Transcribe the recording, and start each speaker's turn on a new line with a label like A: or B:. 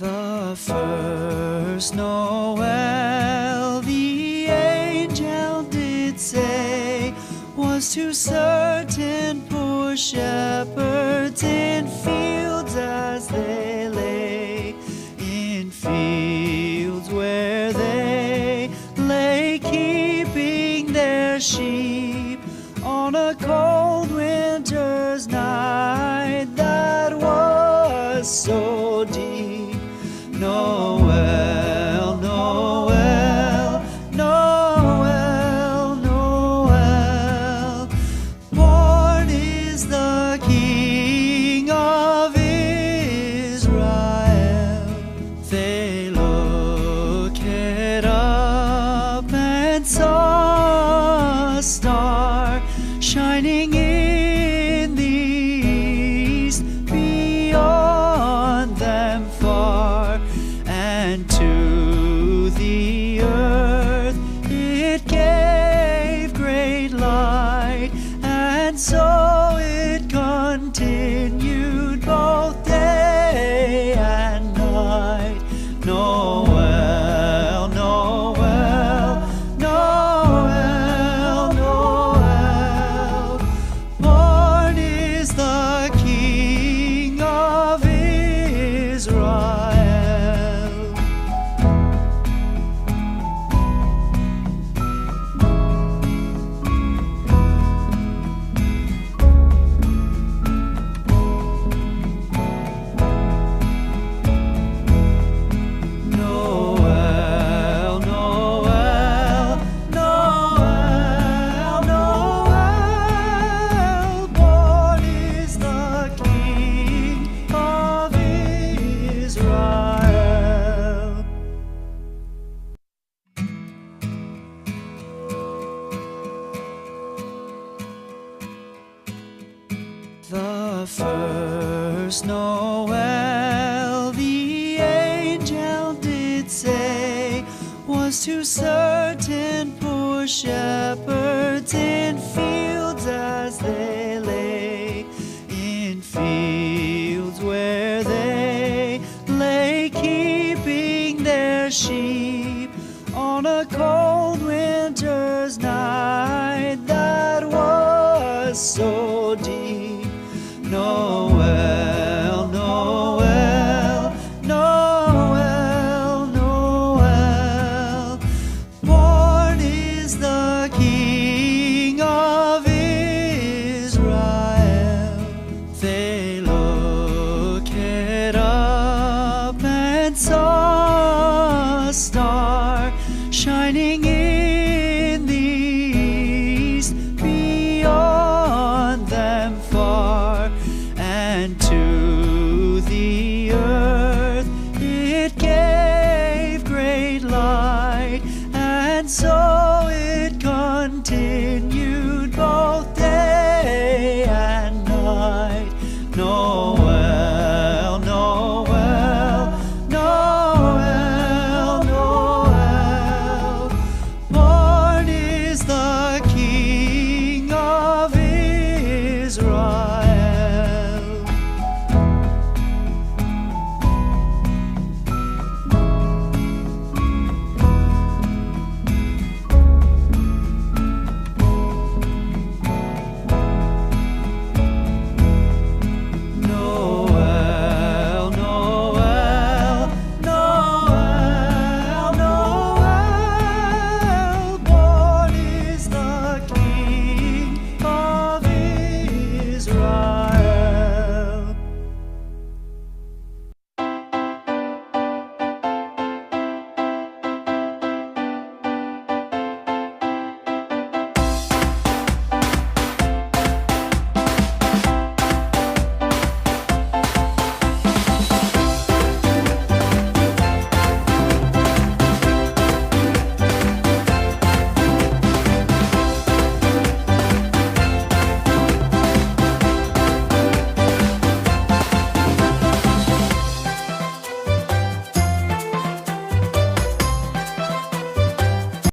A: The first Noel, the angel did say, was to certain poor shepherds in fields as they lay, in fields where they lay keeping their sheep on a cold winter's night that was so deep. Noel, Noel, Noel, Noel, born is the King of Israel. They looked up and saw a star shining in the east, beyond them far. And to the earth it gave great light, and so it continued both day and night. Noel, Noel, Noel, Noel, born is the King of Israel. The first Noel, the angel did say, was to certain poor shepherds in fields as they lay, in fields where they lay keeping their sheep on a cold